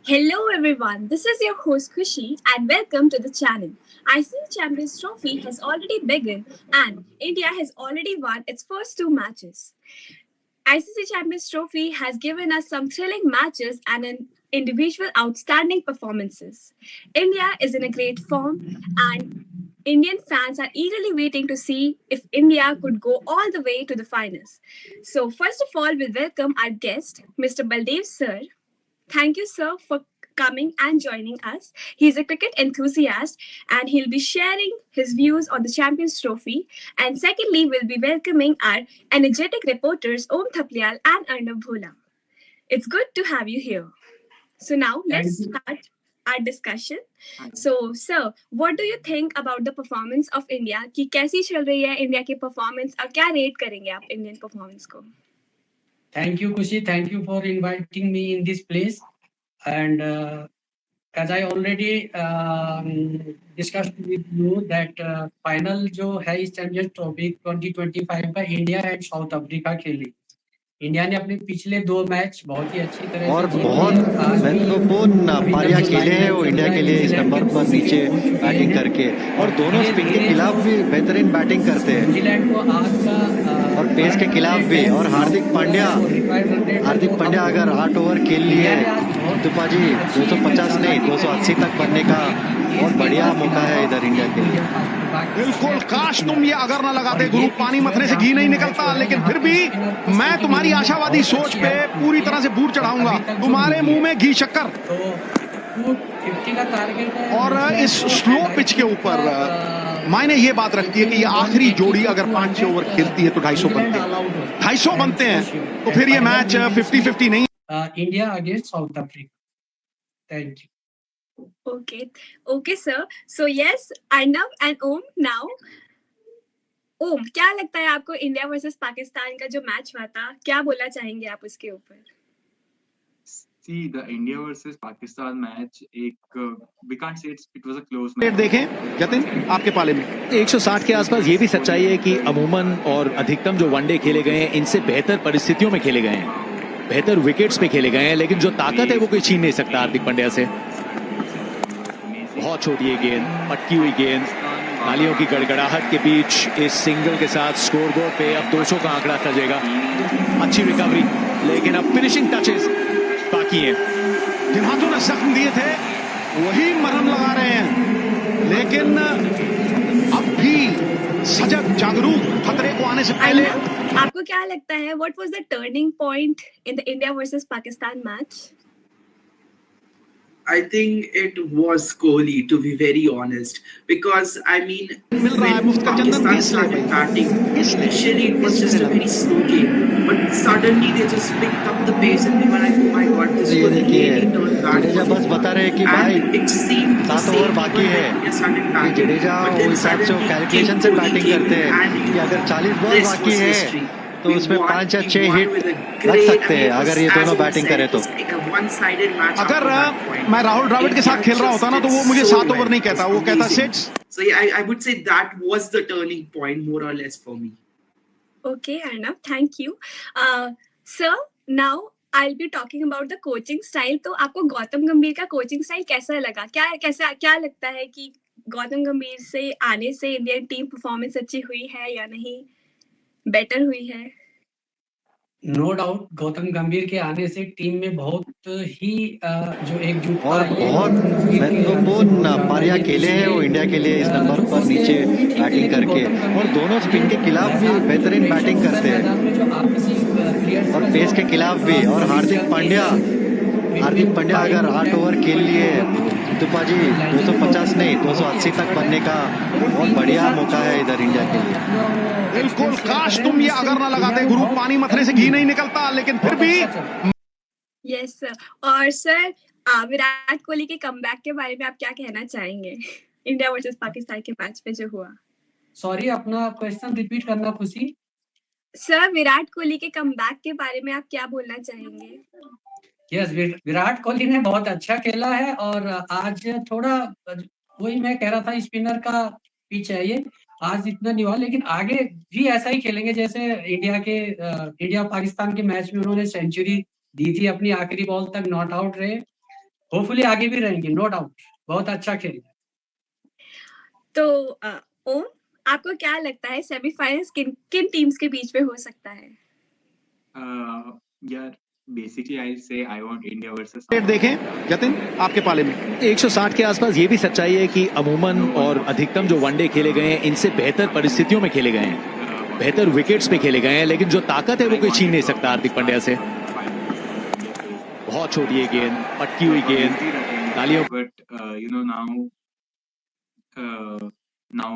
Hello everyone, this is your host Kushi and welcome to the channel. ICC Champions Trophy has already begun and India has already won its first two matches. ICC Champions Trophy has given us some thrilling matches and an individual outstanding performances. India is in a great form and Indian fans are eagerly waiting to see if India could go all the way to the finals. So first of all, we'll welcome our guest, Mr. Baldev Sir. Thank you, sir, for coming and joining us. He's a cricket enthusiast and he'll be sharing his views on the Champions Trophy. And secondly, we'll be welcoming our energetic reporters Om Thaplyal and Arnav Bhola. It's good to have you here. So now let's start our discussion. So, sir, what do you think about the performance of India? कि कैसी चल रही है India की performance और क्या rate करेंगे आप इंडियन परफॉर्मेंस को? Thank you, Kushi. Thank you for inviting me in this place. And as I already discussed with you that final जो है इस चैंपियंस ट्रॉफी 2025 का इंडिया एंड साउथ अफ्रीका खेली। इंडिया ने अपने पिछले 2 मैच बहुत ही अच्छी तरह और बहुत महत्वपूर्ण पारियां खेले हैं वो इंडिया के लिए इस नंबर पर नीचे बैटिंग करके, और दोनों स्पिन के खिलाफ भी बेहतरीन बैटिंग करते हैं न्यूजीलैंड को आज का और पेस के खिलाफ भी। और हार्दिक पांड्या अगर 8 ओवर खेल लिए तो पाजी 250 नहीं 280 तक बनने का बहुत बढ़िया मौका है इधर इंडिया के लिए। बिल्कुल, काश तुम ये अगर ना लगाते गुरु, पानी मथने से घी नहीं निकलता। लेकिन फिर भी मैं तुम्हारी आशावादी सोच पे पूरी तरह से बूट चढ़ाऊंगा, तुम्हारे मुंह में घी शक्कर। और इस स्लो पिच के ऊपर मायने ये बात रखती है कि ये आखिरी जोड़ी अगर 5-6 ओवर खेलती है तो 250 बनते हैं, 250 बनते हैं, तो फिर ये मैच 50-50 नहीं। India against south Africa. Thank you. Okay, sir. So yes, Arnav and Om now. ओम, क्या लगता है आपको इंडिया वर्सेस पाकिस्तान का जो मैच हुआ था, क्या बोलना चाहेंगे आप उसके ऊपर? See, the India versus Pakistan match, we can't say it was a close match. देखें जतिन आपके पाले में 160 के आसपास ये भी सच्चाई है कि अमूमन और अधिकतम जो वनडे खेले गए हैं इनसे बेहतर परिस्थितियों में खेले गए हैं, बेहतर विकेट्स पे खेले गए हैं, लेकिन जो ताकत है वो कोई छीन नहीं सकता हार्दिक पांड्या से। बहुत छोटी है गेंद, अटकी हुई गेंद, नालियों की गड़गड़ाहट के बीच इस सिंगल के साथ स्कोर बोर्ड पे अब 200 का आंकड़ा सजेगा। अच्छी रिकवरी, लेकिन अब फिनिशिंग टचेस बाकी हैं। जिन हाथों ने जख्म दिए थे वही मरहम लगा रहे हैं, लेकिन अब भी सजग जागरूक खतरे को आने से पहले। आपको क्या लगता है what was the turning point in the India versus Pakistan match? I think it was Kohli, to be very honest, because I mean, when Pakistan started batting, initially it was just a very slow game, but suddenly they just picked up the pace and they were like, oh my god, this will really turn bad for बस बता रहे कि भाई 7 over बाकी है, जडेजा वो हिसाब से कैलकुलेशन से बैटिंग करते हैं कि अगर 40 बॉल बाकी है तो उसमें 5 या 6 हिट लग सकते हैं अगर ये दोनों बैटिंग करें तो। अगर मैं राहुल द्रविड़ के साथ खेल रहा होता ना तो वो मुझे 7 ओवर नहीं कहता, वो कहता 6। So yeah, I would say that was the turning point more or less for me. Okay, Arnav, thank you. Sir, now I'll be talking about the coaching style. तो आपको गौतम गंभीर का कोचिंग स्टाइल कैसा लगा? क्या लगता है कि गौतम गंभीर से आने से इंडियन टीम परफॉर्मेंस अच्छी हुई है या नहीं, बेटर हुई है? नो डाउट गौतम गंभीर के आने से टीम में बहुत ही जो एकजुटता और बहुत महत्वपूर्ण पारियां खेले हैं वो इंडिया के लिए इस नंबर पर नीचे बैटिंग करके, और दोनों स्पिन के खिलाफ भी बेहतरीन बैटिंग करते हैं और पेस के खिलाफ भी। और हार्दिक पांड्या अगर 8 ओवर खेल लिए तो पाजी 250 नहीं 280 तक बनने का बहुत बढ़िया मौका है इधर इंडिया के लिए। बिल्कुल, काश तुम ये अगर ना लगाते गुरु, पानी मथने से घी नहीं निकलता। लेकिन फिर भी यस सर। और सर विराट कोहली के कमबैक के बारे में आप क्या कहना चाहेंगे इंडिया वर्सेस पाकिस्तान के मैच पे जो हुआ? सॉरी, अपना क्वेश्चन रिपीट करना खुशी। सर विराट कोहली के कमबैक के बारे में आप क्या बोलना चाहेंगे? यस, विराट कोहली ने बहुत अच्छा खेला है और आज थोड़ा वही मैं कह रहा था स्पिनर का पिच है ये, आज इतना नहीं हुआ, लेकिन आगे भी ऐसा ही खेलेंगे जैसे इंडिया पाकिस्तान के मैच में उन्होंने सेंचुरी दी थी, अपनी आखिरी बॉल तक नॉट आउट रहे होपफुली आगे भी रहेंगे, नो डाउट। बहुत अच्छा खेल। तो ओम, आपको क्या लगता है सेमीफाइनल्स किन किन टीम्स के बीच में हो सकता है? Yeah, basically I'll say I want India versus देखें जतिन आपके पाले में 160 के आसपास ये भी सच्चाई है कि अमूमन और अधिकतम जो वनडे खेले गए हैं इनसे बेहतर परिस्थितियों में खेले गए हैं, बेहतर विकेट्स पे खेले गए हैं, लेकिन जो ताकत है वो कोई छीन नहीं सकता हार्दिक पांड्या से। बहुत छोटी है गेंद, अटकी हुई गेंद, तालियों। But now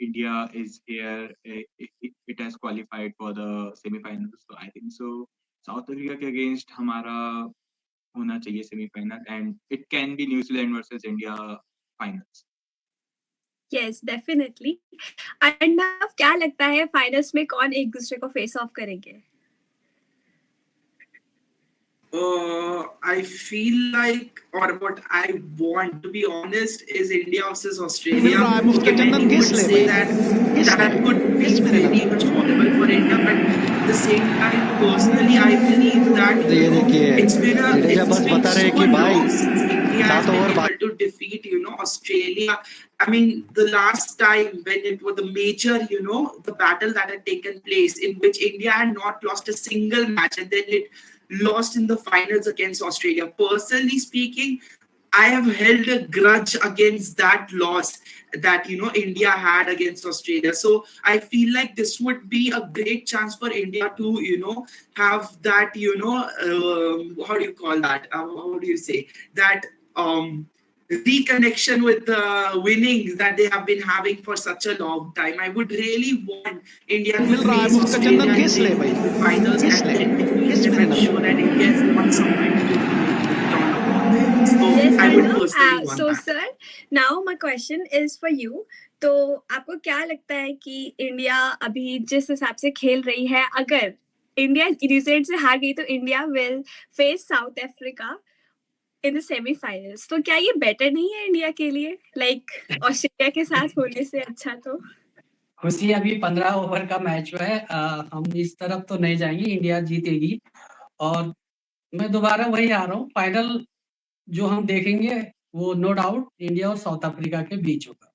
India is here. It has qualified for the semi-finals, so I think so. South Africa के against हमारा होना चाहिए semi-final, and it can be New Zealand versus India finals. Yes, definitely. And अब क्या लगता है finals में कौन एक दूसरे को फेस ऑफ करेंगे? I feel like, or what I want, to be honest, is India versus Australia. Okay, many would say that that could be very much horrible for India, but at the same time, personally, I believe that ये देखिए, it's been Jadeja बस बता रहे कि भाई, long since India has 7 been over able to defeat, Australia. I mean, the last time when it was the major, the battle that had taken place in which India had not lost a single match, and then it lost in the finals against Australia. Personally speaking, I have held a grudge against that loss that India had against Australia. So I feel like this would be a great chance for India to have that how do you call that? How do you say that? Reconnection with the winnings that they have been having for such a long time. I would really want India to मिल रहा है, face मुफ्त का चंदन Australia खींच ले in भाई, the finals खींच and ले, then defeat खींच them and ले। show that India has got something to turn upon. So Yes, I I would know. personally want So, that. sir, now my question is for you. तो आपको क्या लगता है कि India अभी जिस हिसाब से खेल रही है, अगर इंडिया न्यूजीलैंड से हार गई तो India will face south Africa in the semifinals, तो क्या ये बेटर नहीं है इंडिया के लिए, लाइक ऑस्ट्रेलिया के साथ होने से अच्छा? तो खुशी, अभी 15 ओवर का मैच है, हम इस तरफ तो नहीं जाएंगे, इंडिया जीतेगी। और मैं दोबारा वही आ रहा हूँ, फाइनल जो हम देखेंगे वो नो डाउट इंडिया और साउथ अफ्रीका के बीच होगा।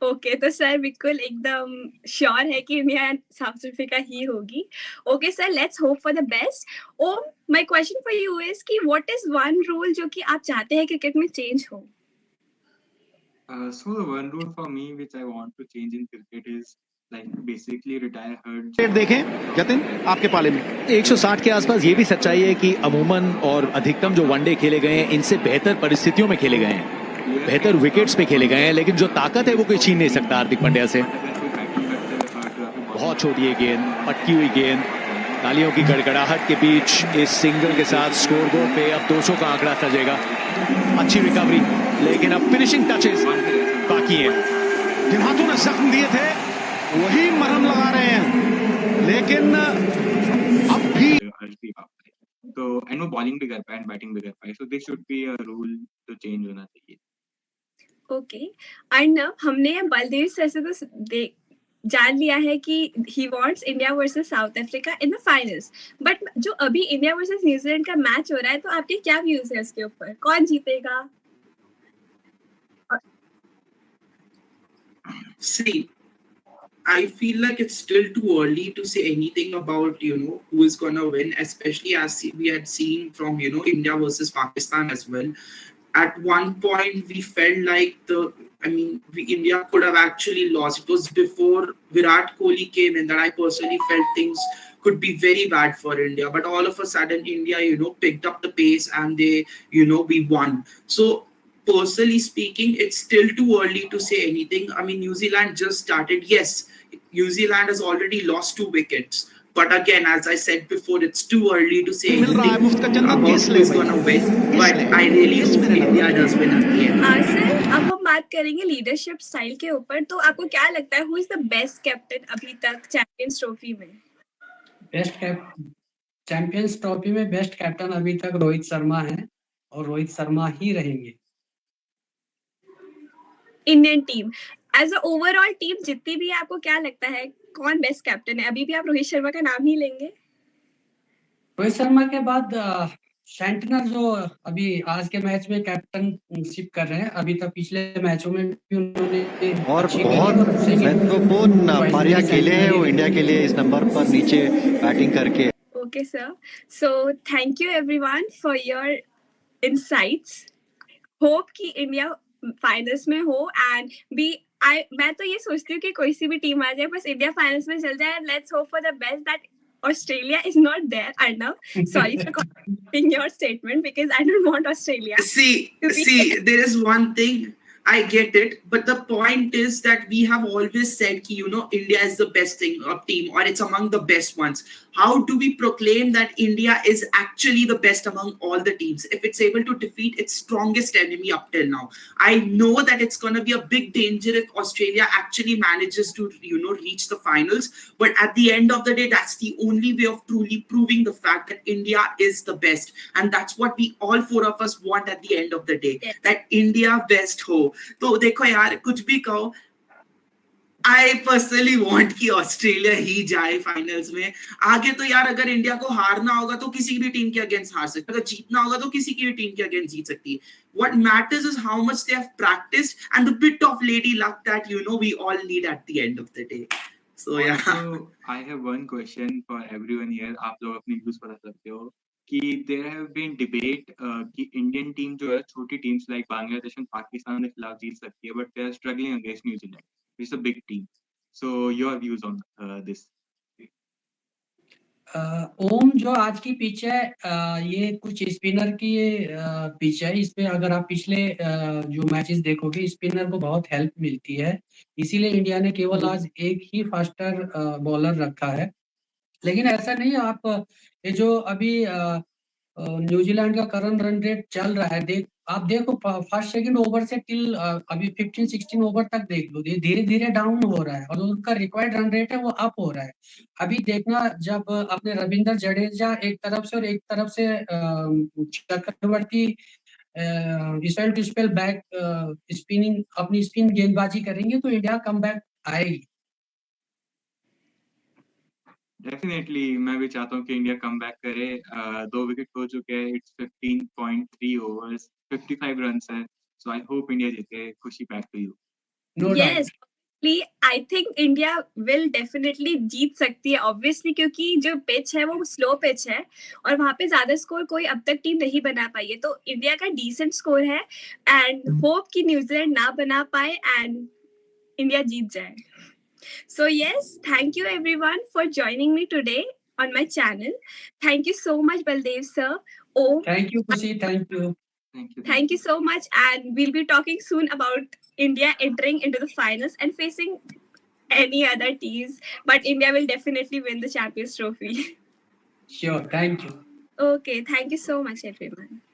ओके, तो सर बिल्कुल एकदम श्योर है कि इंडिया एंड साउथ अफ्रीका ही होगी। Okay sir, let's hope for the best. Om, my question for you is कि व्हाट इज वन रूल जो कि आप चाहते हैं क्रिकेट में चेंज हो? So the one rule for me which I want to change in cricket is like basically retire hurt. देखें जतिन आपके पाले में 160 के आसपास ये भी सच्चाई है कि अमूमन और अधिकतम जो वनडे खेले गए हैं इनसे बेहतर परिस्थितियों में खेले गए हैं, बेहतर विकेट्स पे खेले गए हैं, लेकिन जो ताकत है वो कोई छीन नहीं सकता हार्दिक पांड्या से। बहुत छोटी है गेंद, अटकी हुई गेंद, तालियों की गड़गड़ाहट के बीच इस सिंगल के साथ स्कोर बोर्ड पे अब 200 का आंकड़ा सजेगा। अच्छी रिकवरी, लेकिन अब फिनिशिंग टचेस बाकी हैं। जिन हाथों ने जख्म दिए थे वही मरहम लगा रहे हैं, लेकिन अब भी तो एंड वो बॉलिंग भी कर पाए एंड बैटिंग भी कर पाए, so this should be a rule तो चेंज होना चाहिए। ओके, एंड हमने बलदेव सर से तो जान लिया है कि he wants India versus south Africa in the finals, but जो अभी इंडिया वर्सेस न्यूजीलैंड का मैच हो रहा है, तो आपके क्या व्यूज है इसके ऊपर? कौन जीतेगा? See, I feel like it's still too early to say anything about who is gonna win, especially as we had seen from India versus Pakistan as well. At one point, we felt like India could have actually lost. It was before Virat Kohli came in that I personally felt things could be very bad for India. But all of a sudden, India, picked up the pace and they, we won. So personally speaking, it's still too early to say anything. I mean, New Zealand just started. Yes, New Zealand has already lost 2 wickets. But again, as I said before, it's too early to say anything about who's going to win. But I really hope India does win at the end. Sir, अब हम बात करेंगे leadership style के ऊपर। तो आपको क्या लगता है who is the best captain अभी तक चैंपियंस ट्रॉफी में? चैंपियंस ट्रॉफी में बेस्ट कैप्टन अभी तक रोहित शर्मा है और रोहित शर्मा ही रहेंगे। Indian team as a overall team जितनी भी है, आपको क्या लगता है कौन बेस्ट कैप्टन है? अभी भी आप रोहित शर्मा का नाम ही लेंगे? रोहित शर्मा के बाद सेंटनर जो अभी आज के मैच में कैप्टनशिप कर रहे हैं, अभी तक पिछले मैचों में भी उन्होंने और अच्छी बहुत खेली और second महत्वपूर्ण choice पारियां मेरी खेले हैं वो सेंटनर इंडिया के लिए इस नंबर पर नीचे बैटिंग करके। Okay, sir. So thank you everyone for your insights. Hope कि इंडिया फाइनल्स में हो एंड मैं तो ये सोचती हूँ कि कोई सी भी टीम आ जाए, बस इंडिया फाइनल्स में चल जाए. Let's hope for the best that Australia is not there. Arnav, sorry for copying your statement because I don't want Australia to be See, there is one thing. I get it, but the point is that we have always said ki, India is the best team, or it's among the best ones. How do we proclaim that India is actually the best among all the teams if it's able to defeat its strongest enemy up till now? I know that it's going to be a big danger if Australia actually manages to, reach the finals. But at the end of the day, that's the only way of truly proving the fact that India is the best. And that's what we all four of us want at the end of the day. Yes. That India best ho. तो देखो यार कुछ भी कहो, I personally want कि Australia ही जाए finals में. आगे तो यार अगर इंडिया को हारना होगा तो किसी भी टीम के अगेंस्ट हार सकती है, अगर जीतना होगा तो किसी की भी टीम के अगेंस्ट जीत सकती है. What matters is how much they have practiced and the bit of lady luck that we all need at the end of the day. So yeah. Also, I have one question for everyone here. आप लोग अपनी views बता सकते हो कि there have been debate कि Indian team जो है छोटी टीम्स लाइक बांग्लादेश और पाकिस्तान के खिलाफ जीत सकती है, but they are struggling against New Zealand, which is a big team. So your views on this? ओम, जो आज की पिच है ये कुछ स्पिनर की पिच है. इस पे अगर आप पिछले जो मैचेस देखोगे स्पिनर को बहुत हेल्प मिलती है, इसीलिए इंडिया ने केवल आज एक ही फास्टर बॉलर रखा है. लेकिन ऐसा नहीं है, आप ये जो अभी न्यूजीलैंड का करंट रन रेट चल रहा है, आप देखो फर्स्ट सेकंड ओवर से टिल अभी 15-16 ओवर तक देख लो, ये धीरे धीरे डाउन हो रहा है और उनका रिक्वायर्ड रन रेट है वो अप हो रहा है. अभी देखना, जब अपने रविंद्र जडेजा एक तरफ से और एक तरफ से Chakravarthy spell to spell back spinning अपनी स्पिन गेंदबाजी करेंगे तो इंडिया कमबैक आएगी. डेफिनेटली मैं भी चाहता हूँ कि इंडिया कम बैक करे. 2 विकेट हो चुके हैं, इट्स 15.3 ओवर्स, 55 रन्स है. सो आई होप इंडिया जीते. खुशी back to you. No yes, I think India will definitely जीत सकती है obviously, क्योंकि जो पिच है वो स्लो पिच है और वहां पे ज्यादा स्कोर कोई अब तक टीम नहीं बना पाई है. तो इंडिया का डिसेंट स्कोर है एंड होप कि न्यूजीलैंड ना बना पाए एंड इंडिया जीत जाए. So yes, thank you everyone for joining me today on my channel. Thank you so much, Baldev sir. Oh, thank you Khushi, thank you. thank you so much, and we'll be talking soon about India entering into the finals and facing any other teams. But India will definitely win the Champions Trophy. Sure, thank you. Okay, thank you so much, everyone.